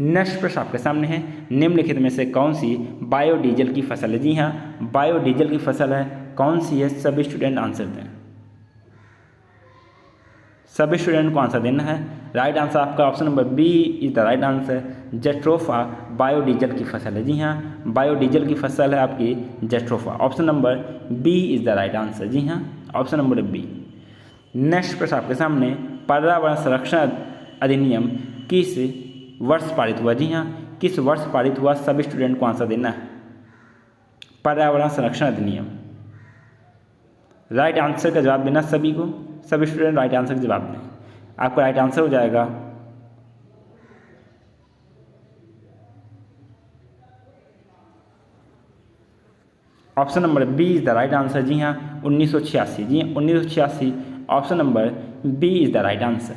नेक्स्ट प्रश्न आपके सामने है, निम्नलिखित में से कौन सी बायोडीजल की फसल है? जी हाँ, बायोडीजल की फसल है, कौन सी है? सभी स्टूडेंट आंसर दें। सभी स्टूडेंट को आंसर देना है। राइट आंसर आपका option number B is the right answer. Jatropha biodiesel की फसल है। जी हाँ, बायोडीजल की फसल है आपकी jatropha. Option number B is the right answer. जी हाँ, ऑप्शन नंबर बी। नेक्स्ट प्रश्न आपके सामने, पर्यावरण संरक्षण अधिनियम किस वर्ष पारित हुआ? जी हाँ, किस वर्ष पारित हुआ? सभी स्टूडेंट को आंसर देना है। पर्यावरण संरक्षण अधिनियम। राइट आंसर का जवाब देना सभी को, सभी स्टूडेंट राइट आंसर का जवाब दें। आपका राइट आंसर हो जाएगा option number B is the right answer. जी हाँ, 1986। जी हाँ, 1986 option number B is the right answer.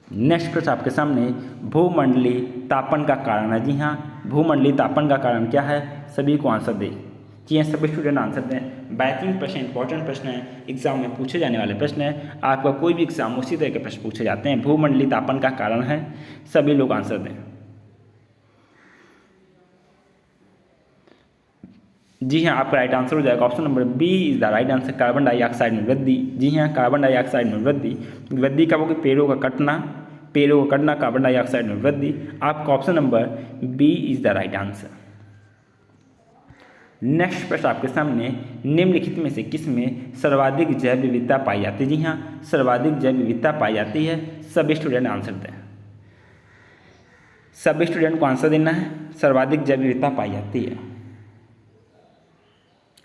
Next प्रश्न आपके सामने, भूमंडलीय तापन का कारण है। जी हाँ, भूमंडलीय तापन का कारण क्या है? सभी को आंसर दें। जी हाँ, सभी स्टूडेंट आंसर दें। बेहतरीन प्रश्न, इंपॉर्टेंट प्रश्न है, एग्जाम में पूछे जाने वाले प्रश्न है। आपका कोई भी एग्जाम उसी तरह के प्रश्न पूछे जाते हैं। भूमंडलीय तापन का कारण है, सभी लोग आंसर दें। जी हाँ, आपका राइट आंसर हो जाएगा option number B is the right answer. Carbon dioxide में वृद्धि। जी हाँ, कार्बन डाइऑक्साइड में वृद्धि। वृद्धि कब होगी? पेड़ों का कटना, पेड़ों का कटना, कार्बन डाइऑक्साइड में वृद्धि। आपका option number B is the right answer. Next प्रश्न आपके सामने, निम्नलिखित में से किस में सर्वाधिक जैव विविधता पाई जाती है? जी हाँ, सर्वाधिक जैव विविधता पाई जाती है। सभी स्टूडेंट आंसर दें। सभी स्टूडेंट को आंसर देना है। सर्वाधिक जैव विविधता पाई जाती है।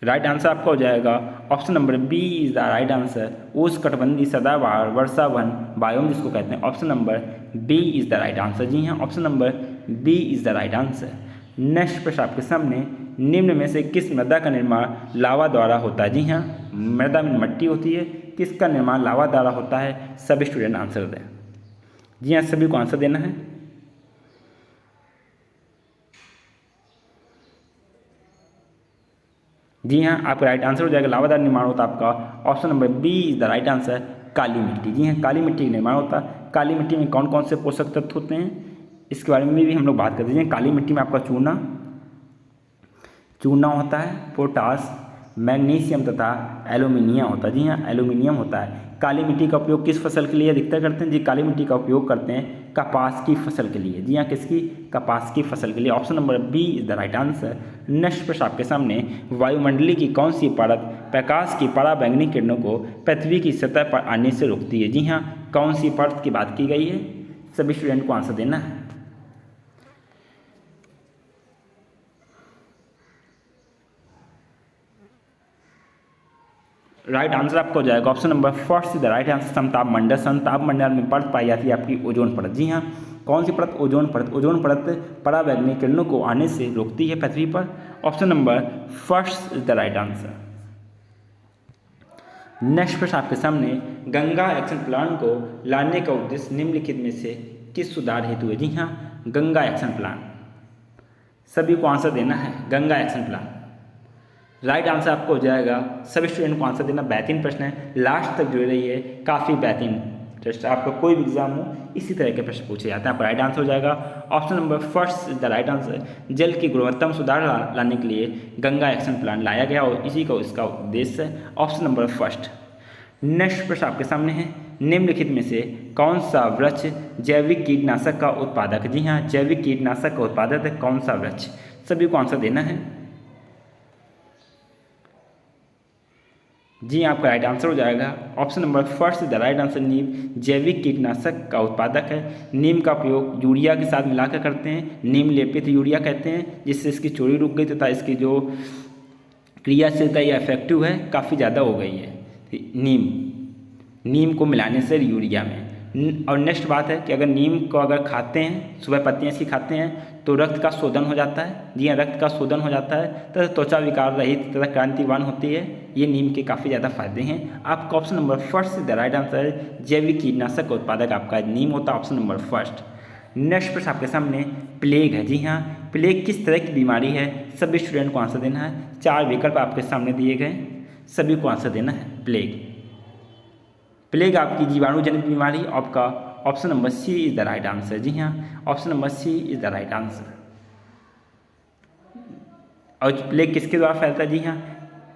राइट आंसर आपका हो जाएगा option number B is the right answer. उष्णकटिबंधीय सदाबहार वर्षा वन बायोम जिसको कहते हैं। Option number B is the right answer. जी हाँ, option number B is the right answer. Next प्रश्न आपके सामने, निम्न में से किस मृदा का निर्माण लावा द्वारा होता है? जी हाँ, मृदा में मट्टी होती है, किसका निर्माण लावा द्वारा होता है? सभी स्टूडेंट आंसर दें। जी हाँ, सभी को आंसर देना है। जी हाँ, आपका राइट आंसर हो जाएगा लावादार निर्माण होता है आपका option number B is the right answer. काली मिट्टी। जी हाँ, काली मिट्टी का निर्माण होता है। काली मिट्टी में कौन कौन से पोषक तत्व होते हैं इसके बारे में भी हम लोग बात करते हैं। काली मिट्टी में आपका चूना होता है, पोटास, मैग्नीशियम तथा एल्यूमिनियम होता है। जी हाँ, एल्यूमिनियम होता है। काली मिट्टी का उपयोग किस फसल के लिए अधिकतर करते हैं? जी, काली मिट्टी का उपयोग करते हैं कपास की फसल के लिए। जी हाँ, किसकी? कपास की फसल के लिए। Option number B is the right answer. Next प्रश्न आपके सामने, वायुमंडली की कौन सी परत प्रकाश की पराबैंगनी किरणों को पृथ्वी की सतह पर आने से रोकती है? जी हाँ, कौन सी परत की बात की गई है? सभी स्टूडेंट को आंसर देना है। राइट आंसर आपका हो जाएगा option number first is the right answer. समताप मंडल। समताप मंडल में परत पाई जाती है आपकी ओजोन परत। जी हाँ, कौन सी परत? ओजोन परत। ओजोन परत पराबैंगनी किरणों को आने से रोकती है पृथ्वी पर। Option number first is the right answer. Next प्रश्न आपके सामने, गंगा एक्शन प्लान को लाने का उद्देश्य निम्नलिखित में से किस सुधार हेतु है? जी हाँ, गंगा एक्शन प्लान। सभी को आंसर देना है। Ganga action plan. Right answer आपको हो जाएगा। सभी स्टूडेंट को आंसर देना। बेहतरीन प्रश्न है, लास्ट तक जुड़े रहिए, काफ़ी बेहतरीन टेस्ट। आपका कोई भी एग्जाम हो इसी तरह के प्रश्न पूछे जाते हैं। आपका राइट आंसर हो जाएगा option number first is the right answer. जल की गुणवत्ता में सुधार लाने के लिए गंगा एक्शन प्लान लाया गया और इसी को इसका उद्देश्य है। Option number first. नेक्स्ट प्रश्न आपके सामने है, निम्नलिखित में से कौन सा वृक्ष जैविक कीटनाशक का उत्पादक? जी हाँ, जैविक कीटनाशक का उत्पादक है कौन सा वृक्ष? सभी को आंसर देना है। जी आपका राइट आंसर हो जाएगा option number first the right answer. नीम जैविक कीटनाशक का उत्पादक है। नीम का प्रयोग यूरिया के साथ मिलाकर करते हैं, नीम लेपित यूरिया कहते हैं, जिससे इसकी चोरी रुक गई तथा इसकी जो क्रियाशीलता या इफेक्टिव है काफ़ी ज़्यादा हो गई है नीम को मिलाने से यूरिया में। और नेक्स्ट बात है कि अगर नीम को अगर खाते हैं, सुबह पत्तियाँ इसकी खाते हैं तो रक्त का शोधन हो जाता है। जी हाँ, रक्त का शोधन हो जाता है तथा त्वचा विकार रहित तथा कांतिवान होती है। ये नीम के काफ़ी ज़्यादा फायदे हैं। आपका option number first the right answer है। जैविक कीटनाशक का उत्पादक आपका नीम होता है, ऑप्शन नंबर फर्स्ट। नेक्स्ट प्रश्न आपके सामने प्लेग है। जी हाँ, प्लेग किस तरह की बीमारी है? सभी स्टूडेंट को आंसर देना है। 4 विकल्प आपके सामने दिए गए, सभी को आंसर देना है। प्लेग आपकी जीवाणु जनित बीमारी, आपका option number C is the right answer. जी हाँ, option number C is the right answer. और प्लेग किसके द्वारा फैलता है? जी हाँ,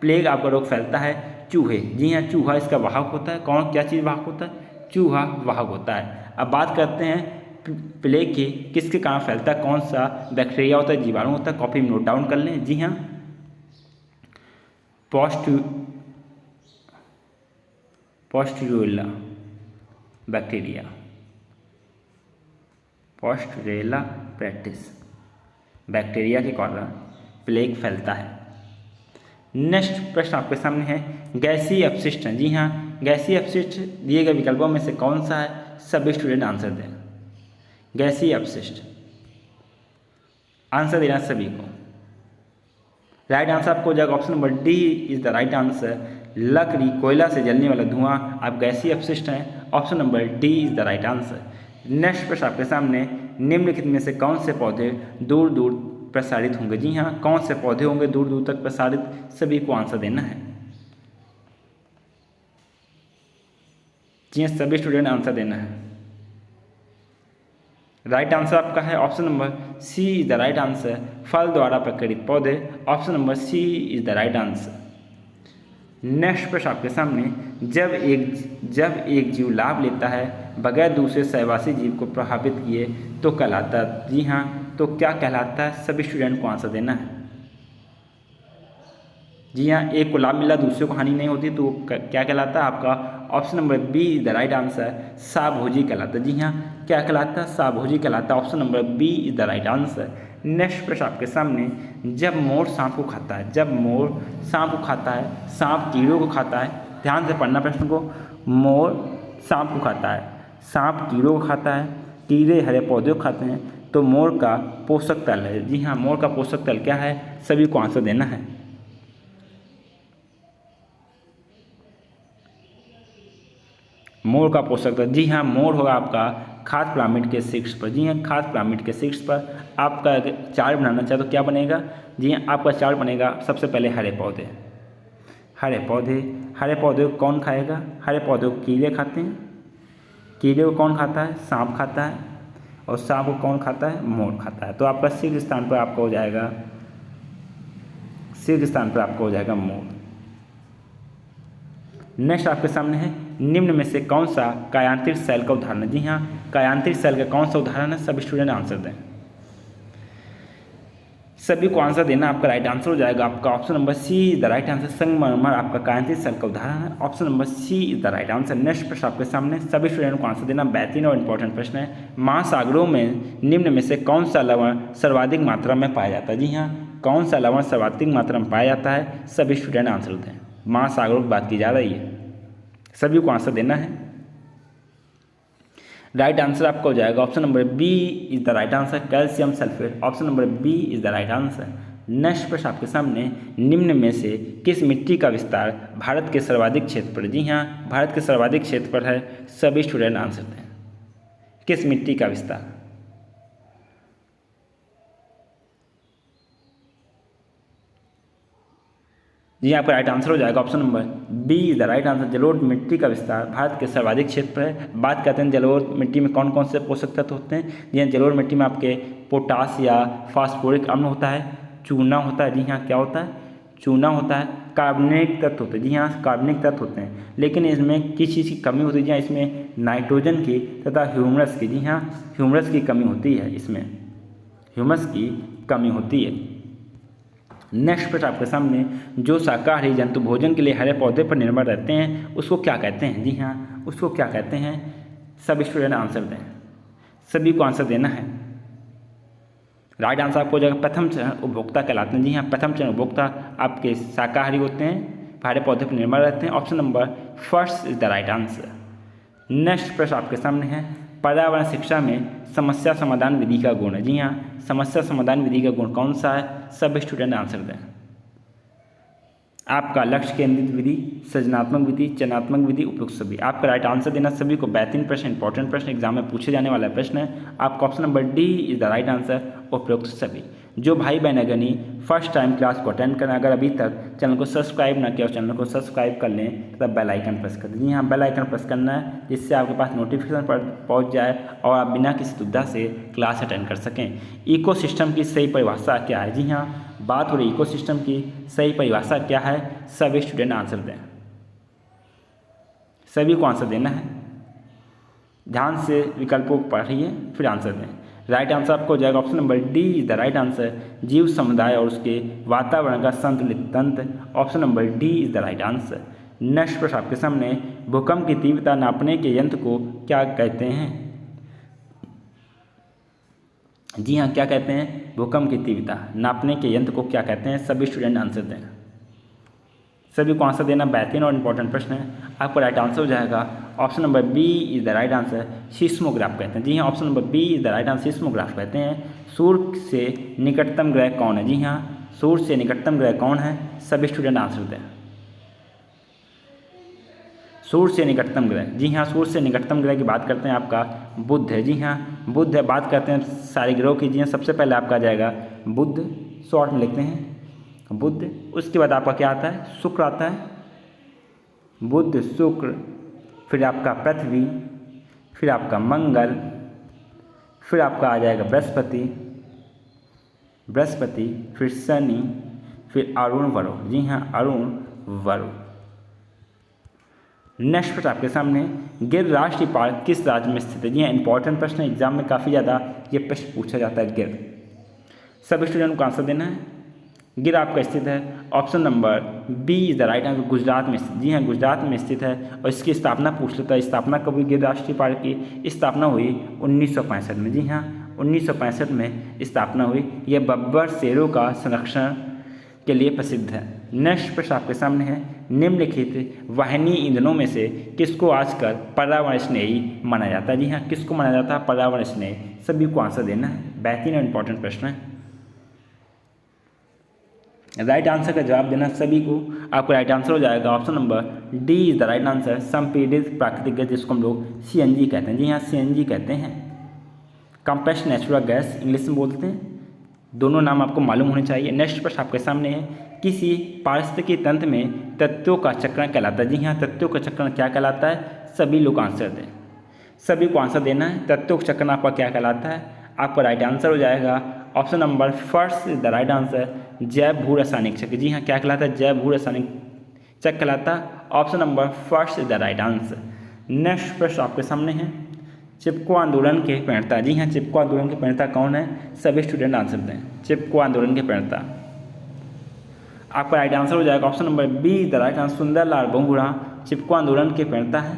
प्लेग आपका रोग फैलता है चूहे। जी हाँ, चूहा इसका वाहक होता है। कौन क्या चीज़ वाहक होता है? चूहा वाहक होता है। अब बात करते हैं प्लेग की किसके कारण फैलता है, कौन सा बैक्टीरिया होता है, जीवाणु होता है। कॉपी में नोट डाउन कर लें। जी हाँ, पोस्टुरेला बैक्टीरिया, पोस्टुरेला प्रैक्टिस बैक्टीरिया के कारण प्लेग फैलता है। नेक्स्ट प्रश्न आपके सामने है गैसीय अपशिष्ट। जी हाँ, गैसीय अपशिष्ट दिए गए विकल्पों में से कौन सा है? सभी स्टूडेंट आंसर दें। गैसीय अपशिष्ट आंसर देना सभी को। राइट आंसर आपको हो जाएगा option number D is the right answer. लकड़ी कोयला से जलने वाला धुआं आप गैसीय अपशिष्ट हैं, option number D is the right answer. Next प्रश्न आपके सामने निम्नलिखित में से कौन से पौधे दूर दूर प्रसारित होंगे? जी हाँ, कौन से पौधे होंगे दूर दूर तक प्रसारित? सभी को आंसर देना है। जी हाँ, सभी स्टूडेंट आंसर देना है। राइट आंसर आपका है option number C is the right answer. फल द्वारा प्रकटित पौधे, option number C is the right answer. Next प्रश्न आपके सामने जब एक जीव लाभ लेता है बगैर दूसरे सहवासी जीव को प्रभावित किए तो कहलाता है? जी हाँ, तो क्या कहलाता है? सभी स्टूडेंट को आंसर देना है। जी हाँ, एक को लाभ मिला दूसरे को हानि नहीं होती तो क्या कहलाता है? आपका option number B is the right answer. साभोजी कहलाता है। जी हाँ, क्या कहलाता है? साभोजी कहलाता है, option number B is the right answer. Next प्रश्न आपके सामने जब मोर सांप को खाता है, जब मोर सांप को खाता है, सांप कीड़ों को खाता है। ध्यान से पढ़ना प्रश्न को। मोर सांप को खाता है, सांप कीड़ों को खाता है, कीड़े हरे पौधे को खाते हैं, तो मोर का पोषक तल है। जी हाँ, मोर का पोषक तल क्या है? सभी को आंसर देना है। मोर का पोषक तत्व, जी हाँ, मोर होगा आपका खाद्य पिरामिड के शीर्ष पर। जी हाँ, खाद्य पिरामिड के शीर्ष पर। आपका चार्ट बनाना चाहे तो क्या बनेगा? जी हाँ, आपका चार्ट बनेगा सबसे पहले हरे पौधे। हरे पौधे को कौन खाएगा? हरे पौधे को कीड़े खाते हैं। कीड़े को कौन खाता है? सांप खाता है। और सांप को कौन खाता है? मोर खाता है। तो आपका शीर्ष स्थान पर आपका हो जाएगा, शीर्ष स्थान पर आपका हो जाएगा मोर। नेक्स्ट आपके सामने है निम्न में से कौन सा कायांतरिक सेल का उदाहरण है? जी हाँ, कायांतरिक सेल का कौन सा उदाहरण है? सभी स्टूडेंट आंसर दें। सभी को आंसर देना। आपका राइट आंसर हो जाएगा आपका option number C is the right answer. संगमरमर आपका कायांतरिक सेल का उदाहरण है, option number C is the right answer. Next प्रश्न आपके सामने, सभी स्टूडेंट को आंसर देना। बेहतरीन और इंपॉर्टेंट प्रश्न है। महासागरों में निम्न में से कौन सा लवण सर्वाधिक मात्रा में पाया जाता है? जी हाँ, कौन सा लवण सर्वाधिक मात्रा में पाया जाता है? सभी स्टूडेंट आंसर दें। महासागरों की बात की जा रही है, सभी को आंसर देना है। राइट आंसर आपका हो जाएगा option number B is the right answer. Calcium sulphate, option number B is the right answer. Next प्रश्न आपके सामने निम्न में से किस मिट्टी का विस्तार भारत के सर्वाधिक क्षेत्र पर? जी हाँ, भारत के सर्वाधिक क्षेत्र पर है। सभी स्टूडेंट आंसर दें। किस मिट्टी का विस्तार? जी आपका राइट आंसर हो जाएगा option number B is the right answer. जलोढ़ मिट्टी का विस्तार भारत के सर्वाधिक क्षेत्र पर है। बात करते हैं जलोढ़ मिट्टी में कौन कौन से पोषक तत्व होते हैं। जी हाँ, जलोढ़ मिट्टी में आपके पोटास या फास्फोरिक अम्ल होता है, चूना होता है। जी हाँ, क्या होता है? चूना होता है। कार्बनिक तत्व होते हैं। जी हाँ, कार्बनिक तत्व होते हैं, लेकिन इसमें किस चीज़ की कमी होती है? जी हाँ, इसमें नाइट्रोजन की तथा ह्यूमरस की। जी हाँ, ह्यूमरस की कमी होती है, इसमें ह्यूमस की कमी होती है। नेक्स्ट प्रश्न आपके सामने, जो शाकाहारी जंतु भोजन के लिए हरे पौधे पर निर्भर रहते हैं उसको क्या कहते हैं? जी हाँ, उसको क्या कहते हैं? सब स्टूडेंट आंसर दें, सभी को आंसर देना है। राइट आंसर आपको हो जाएगा प्रथम चरण उपभोक्ता कहलाते हैं। जी हाँ, प्रथम चरण उपभोक्ता आपके शाकाहारी होते हैं, हरे पौधे पर निर्भर रहते हैं। Option number first is the right answer. Next प्रश्न आपके सामने है, पर्यावरण शिक्षा में समस्या समाधान विधि का गुण है। जी हाँ, समस्या समाधान विधि का गुण कौन सा है? सब स्टूडेंट आंसर दें। आपका लक्ष्य केंद्रित विधि, सृजनात्मक विधि, चयनात्मक विधि, उपयुक्त सभी। आपका राइट आंसर देना सभी को बेहतरीन प्रश्न, इंपॉर्टेंट प्रश्न, एग्जाम में पूछे जाने वाला प्रश्न है। आपका option number D is the right answer, उपयुक्त सभी। जो भाई बहन अगर फर्स्ट टाइम क्लास को अटेंड करें, अगर अभी तक चैनल को सब्सक्राइब ना किया, चैनल को सब्सक्राइब कर लें तब बेल आइकन प्रेस कर दीजिए। हाँ, बेल आइकन प्रेस करना है जिससे आपके पास नोटिफिकेशन पर पहुंच जाए और आप बिना किसी दुविधा से क्लास अटेंड कर सकें। इकोसिस्टम की सही परिभाषा क्या है? जी हाँ, बात हो रही इकोसिस्टम की सही परिभाषा क्या है? सभी स्टूडेंट आंसर दें, सभी को आंसर देना है। ध्यान से विकल्पों को पढ़िए फिर आंसर दें। राइट आंसर आपको हो जाएगा option number D is the right answer, जीव समुदाय और उसके वातावरण का संतुलित तंत्र। Option number D is the right answer. Next प्रश्न आपके सामने, भूकंप की तीव्रता नापने के यंत्र को क्या कहते हैं? जी हाँ, क्या कहते हैं? भूकंप की तीव्रता नापने के यंत्र को क्या कहते हैं? सभी स्टूडेंट आंसर दें, सभी को आंसर देना बेहतरीन और इंपॉर्टेंट प्रश्न है। आपका राइट आंसर हो जाएगा option number B is the right answer, seismograph कहते हैं। जी हाँ, option number B is the right answer, seismograph कहते हैं। सूर्य से निकटतम ग्रह कौन है? जी हाँ, सूर्य से निकटतम ग्रह कौन है? सभी स्टूडेंट आंसर दें, सूर्य से निकटतम ग्रह। जी हाँ, सूर्य से निकटतम ग्रह की बात करते हैं, आपका बुध है। जी हाँ, बुध है। बात करते हैं सारे ग्रहों की। जी हाँ, सबसे पहले आपका आ जाएगा बुध, शॉर्ट में लिखते हैं बुध। उसके बाद आपका क्या आता है? शुक्र आता है, बुध, शुक्र, फिर आपका पृथ्वी, फिर आपका मंगल, फिर आपका आ जाएगा बृहस्पति, फिर शनि, फिर अरुण, वरुण। जी हाँ, अरुण, वरुण। नेक्स्ट प्रश्न आपके सामने, गिर राष्ट्रीय पार्क किस राज्य में स्थित है? जी हाँ, इंपॉर्टेंट प्रश्न है, एग्जाम में काफ़ी ज़्यादा ये प्रश्न पूछा जाता है। गिर, सब स्टूडेंट को आंसर देना है। गिर आपका स्थित है, option number B is the right answer, Gujarat में स्थित। जी हाँ, गुजरात में स्थित है। और इसकी स्थापना पूछ लेता है, स्थापना कब हुई गिर राष्ट्रीय पार्क की? स्थापना हुई 1965 में। जी हाँ, 1965 में स्थापना हुई। यह बब्बर शेरों का संरक्षण के लिए प्रसिद्ध है। नेक्स्ट प्रश्न आपके सामने है, निम्नलिखित वाहिनी ईंधनों में से किसको आजकल पर्यावरण स्नेही माना जाता है? जी हाँ, किसको माना जाता है पर्यावरण स्नेही? सभी को आंसर देना है, बेहतरीन और इंपॉर्टेंट प्रश्न है। राइट आंसर का जवाब देना सभी को। आपको राइट आंसर हो जाएगा option number D is the right answer, संपीड़ित प्राकृतिक गैस, जिसको हम लोग सीएनजी कहते हैं। जी हाँ, सीएनजी कहते हैं। कंप्रेस्ड नेचुरल गैस इंग्लिश में बोलते हैं। दोनों नाम आपको मालूम होने चाहिए। नेक्स्ट प्रश्न आपके सामने है, किसी पारिस्थितिकी तंत्र में तत्वों का चक्रण कहलाता है? जी हाँ, तत्वों का चक्रण क्या कहलाता है? सभी लोग आंसर दें, सभी को आंसर देना है। तत्वों का चक्रण आपका क्या कहलाता है? आपका राइट आंसर हो जाएगा option number first is the right answer, जैव भू रासायनिक चक्र। जी हाँ, क्या कहलाता है? जैव भू रासायनिक चक्र कहलाता है। Option number first is the right answer. Next प्रश्न आपके सामने है, चिपको आंदोलन के प्रणेता। जी हाँ, चिपको आंदोलन के प्रणेता कौन है? सभी स्टूडेंट आंसर दें, चिपको आंदोलन के प्रणेता। आपका राइट आंसर हो जाएगा option number B is the right answer, Sunderlal Bahuguna Chipko आंदोलन के प्रणेता है।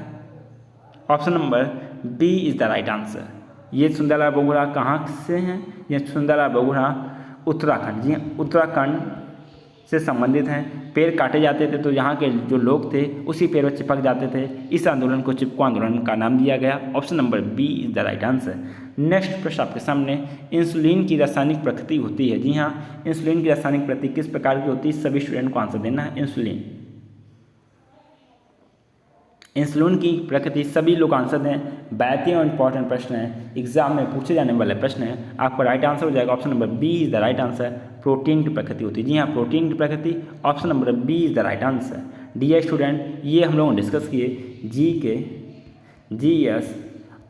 Option number B is the right answer. ये सुंदरलाल बहुगुणा कहाँ से हैं? ये सुंदरलाल बहुगुणा उत्तराखंड। जी हाँ, उत्तराखंड से संबंधित हैं। पेड़ काटे जाते थे तो यहाँ के जो लोग थे उसी पेड़ पर चिपक जाते थे। इस आंदोलन को चिपको आंदोलन का नाम दिया गया। Option number B is the right answer. Next प्रश्न आपके सामने, इंसुलिन की रासायनिक प्रकृति होती है? जी हाँ, इंसुलिन की रासायनिक प्रकृति किस प्रकार की होती है? सभी स्टूडेंट को आंसर देना है। इंसुलिन की प्रकृति, सभी लोग आंसर दें, बेहतरीन और इंपॉर्टेंट प्रश्न है, एग्जाम में पूछे जाने वाले प्रश्न है। आपका राइट आंसर हो जाएगा option number B is the right answer, protein की प्रकृति होती है। जी हाँ, प्रोटीन की प्रकृति, option number B is the right answer. Dear student, ये हम लोगों ने डिस्कस किए जीके, जीएस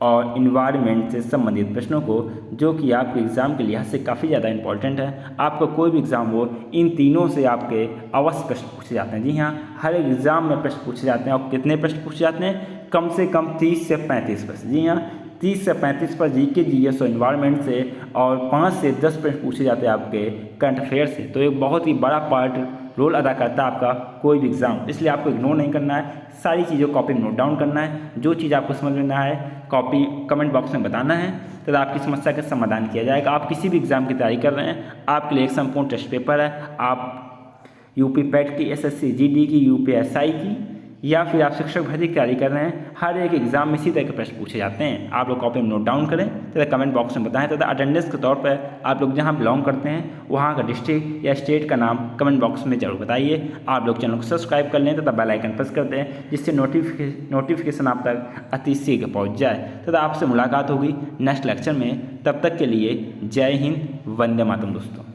और इन्वायरमेंट से संबंधित प्रश्नों को, जो कि आपके एग्ज़ाम के लिहाज से काफ़ी ज़्यादा इंपॉर्टेंट है। आपका कोई भी एग्ज़ाम हो, इन तीनों से आपके अवश्य प्रश्न पूछे जाते हैं। जी हाँ, हर एग्ज़ाम में प्रश्न पूछे जाते हैं। और कितने प्रश्न पूछे जाते हैं? कम से कम 30 से 35 प्रश्न। जी हाँ, 30 से 35 पर जीके जीएस और इन्वायरमेंट से और 5 से 10 प्रश्न पूछे जाते हैं आपके करंट अफेयर से। तो एक बहुत ही बड़ा पार्ट रोल अदा करता है आपका कोई भी एग्ज़ाम, इसलिए आपको इग्नोर नहीं करना है, सारी चीज़ों को कॉपी में नोट डाउन करना है। जो चीज़ आपको समझ में ना आए कॉपी कमेंट बॉक्स में बताना है, तथा आपकी समस्या का समाधान किया जाएगा। आप किसी भी एग्ज़ाम की तैयारी कर रहे हैं, आपके लिए एक संपूर्ण टेस्ट पेपर है। आप यूपी पैट की, एसएससी जीडी की, यूपीएसआई की, या फिर आप शिक्षक भर्ती की तैयारी कर रहे हैं, हर एक एग्जाम में इसी तरह के प्रश्न पूछे जाते हैं। आप लोग कॉपी में नोट डाउन करें तथा कमेंट बॉक्स में बताएं, तथा अटेंडेंस के तौर पर आप लोग जहां बिलोंग करते हैं वहां का डिस्ट्रिक्ट या स्टेट का नाम कमेंट बॉक्स में जरूर बताइए। आप लोग चैनल को सब्सक्राइब कर लें तथा बेल आइकन प्रेस कर दें, जिससे नोटिफिकेशन आप तक अति शीघ्र पहुँच जाए। तथा आपसे मुलाकात होगी नेक्स्ट लेक्चर में। तब तक के लिए जय हिंद, वंदे मातरम दोस्तों।